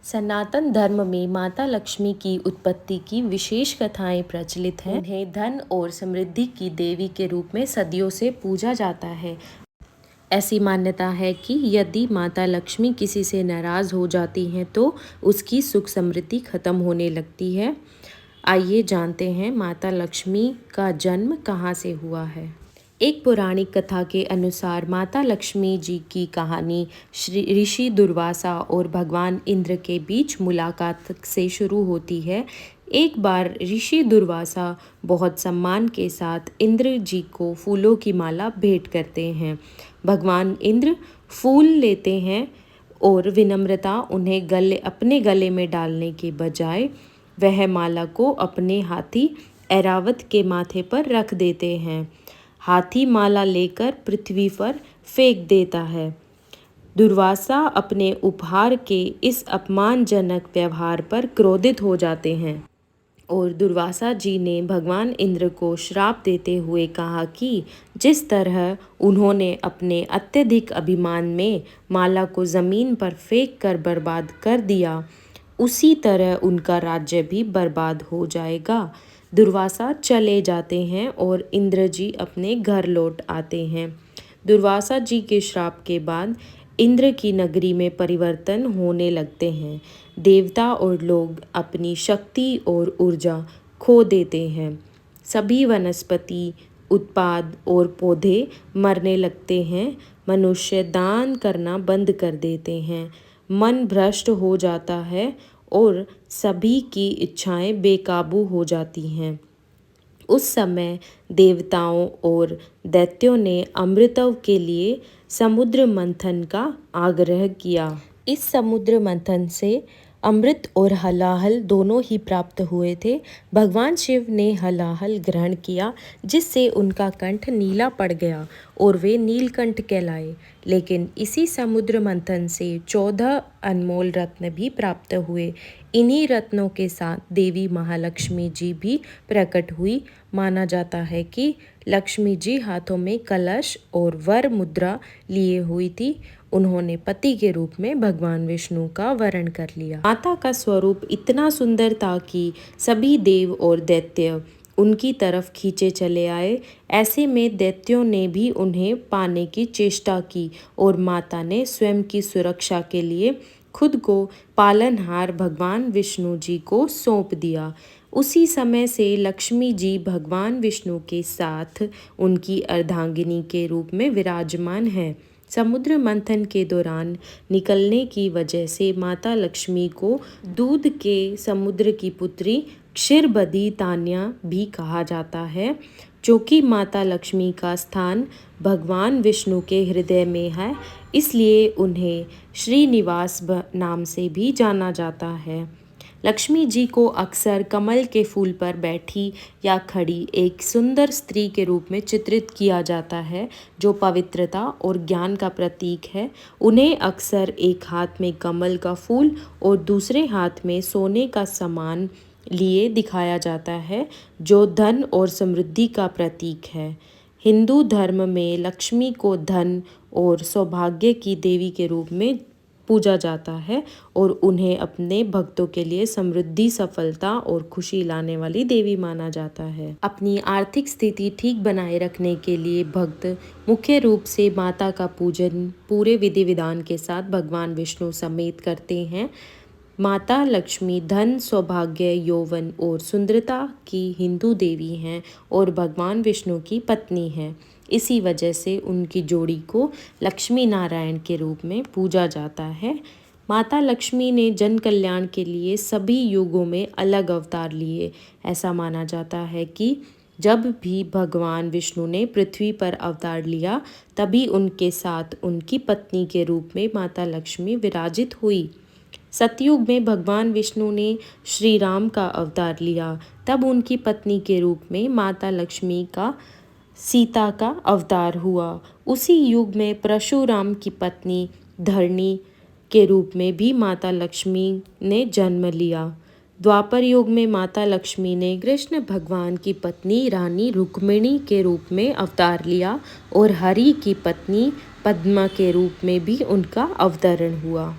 सनातन धर्म में माता लक्ष्मी की उत्पत्ति की विशेष कथाएं प्रचलित हैं। उन्हें धन और समृद्धि की देवी के रूप में सदियों से पूजा जाता है। ऐसी मान्यता है कि यदि माता लक्ष्मी किसी से नाराज हो जाती हैं तो उसकी सुख समृद्धि खत्म होने लगती है। आइए जानते हैं माता लक्ष्मी का जन्म कहाँ से हुआ है। एक पौराणिक कथा के अनुसार माता लक्ष्मी जी की कहानी श्री ऋषि दुर्वासा और भगवान इंद्र के बीच मुलाकात से शुरू होती है। एक बार ऋषि दुर्वासा बहुत सम्मान के साथ इंद्र जी को फूलों की माला भेंट करते हैं। भगवान इंद्र फूल लेते हैं और विनम्रता उन्हें अपने गले में डालने के बजाय वह माला को अपने हाथी ऐरावत के माथे पर रख देते हैं। हाथी माला लेकर पृथ्वी पर फेंक देता है। दुर्वासा अपने उपहार के इस अपमानजनक व्यवहार पर क्रोधित हो जाते हैं और दुर्वासा जी ने भगवान इंद्र को श्राप देते हुए कहा कि जिस तरह उन्होंने अपने अत्यधिक अभिमान में माला को ज़मीन पर फेंक कर बर्बाद कर दिया, उसी तरह उनका राज्य भी बर्बाद हो जाएगा। दुर्वासा चले जाते हैं और इंद्र जी अपने घर लौट आते हैं। दुर्वासा जी के श्राप के बाद इंद्र की नगरी में परिवर्तन होने लगते हैं। देवता और लोग अपनी शक्ति और ऊर्जा खो देते हैं। सभी वनस्पति, उत्पाद और पौधे मरने लगते हैं। मनुष्य दान करना बंद कर देते हैं। मन भ्रष्ट हो जाता है और सभी की इच्छाएं बेकाबू हो जाती हैं। उस समय देवताओं और दैत्यों ने अमृतव के लिए समुद्र मंथन का आग्रह किया। इस समुद्र मंथन से अमृत और हलाहल दोनों ही प्राप्त हुए थे। भगवान शिव ने हलाहल ग्रहण किया, जिससे उनका कंठ नीला पड़ गया और वे नीलकंठ कहलाए। लेकिन इसी समुद्र मंथन से 14 अनमोल रत्न भी प्राप्त हुए। इन्हीं रत्नों के साथ देवी महालक्ष्मी जी भी प्रकट हुई। माना जाता है कि लक्ष्मी जी हाथों में कलश और वर मुद्रा लिए हुई थी। उन्होंने पति के रूप में भगवान विष्णु का वरण कर लिया। माता का स्वरूप इतना सुंदर था कि सभी देव और दैत्य उनकी तरफ खींचे चले आए। ऐसे में दैत्यों ने भी उन्हें पाने की चेष्टा की और माता ने स्वयं की सुरक्षा के लिए खुद को पालनहार भगवान विष्णु जी को सौंप दिया। उसी समय से लक्ष्मी जी भगवान विष्णु के साथ उनकी अर्धांगिनी के रूप में विराजमान है। समुद्र मंथन के दौरान निकलने की वजह से माता लक्ष्मी को दूध के समुद्र की पुत्री क्षीरबदी तान्या भी कहा जाता है। चूँकि माता लक्ष्मी का स्थान भगवान विष्णु के हृदय में है, इसलिए उन्हें श्रीनिवास नाम से भी जाना जाता है। लक्ष्मी जी को अक्सर कमल के फूल पर बैठी या खड़ी एक सुंदर स्त्री के रूप में चित्रित किया जाता है, जो पवित्रता और ज्ञान का प्रतीक है। उन्हें अक्सर एक हाथ में कमल का फूल और दूसरे हाथ में सोने का सामान लिए दिखाया जाता है, जो धन और समृद्धि का प्रतीक है। हिंदू धर्म में लक्ष्मी को धन और सौभाग्य की देवी के रूप में पूजा जाता है और उन्हें अपने भक्तों के लिए समृद्धि, सफलता और खुशी लाने वाली देवी माना जाता है। अपनी आर्थिक स्थिति ठीक बनाए रखने के लिए भक्त मुख्य रूप से माता का पूजन पूरे विधि विधान के साथ भगवान विष्णु समेत करते हैं। माता लक्ष्मी धन, सौभाग्य, यौवन और सुंदरता की हिंदू देवी हैं और भगवान विष्णु की पत्नी हैं। इसी वजह से उनकी जोड़ी को लक्ष्मी नारायण के रूप में पूजा जाता है। माता लक्ष्मी ने जन कल्याण के लिए सभी युगों में अलग अवतार लिए। ऐसा माना जाता है कि जब भी भगवान विष्णु ने पृथ्वी पर अवतार लिया, तभी उनके साथ उनकी पत्नी के रूप में माता लक्ष्मी विराजित हुई। सतयुग में भगवान विष्णु ने श्री राम का अवतार लिया, तब उनकी पत्नी के रूप में माता लक्ष्मी का सीता का अवतार हुआ। उसी युग में परशुराम की पत्नी धरणी के रूप में भी माता लक्ष्मी ने जन्म लिया। द्वापर युग में माता लक्ष्मी ने कृष्ण भगवान की पत्नी रानी रुक्मिणी के रूप में अवतार लिया और हरि की पत्नी पद्मा के रूप में भी उनका अवतरण हुआ।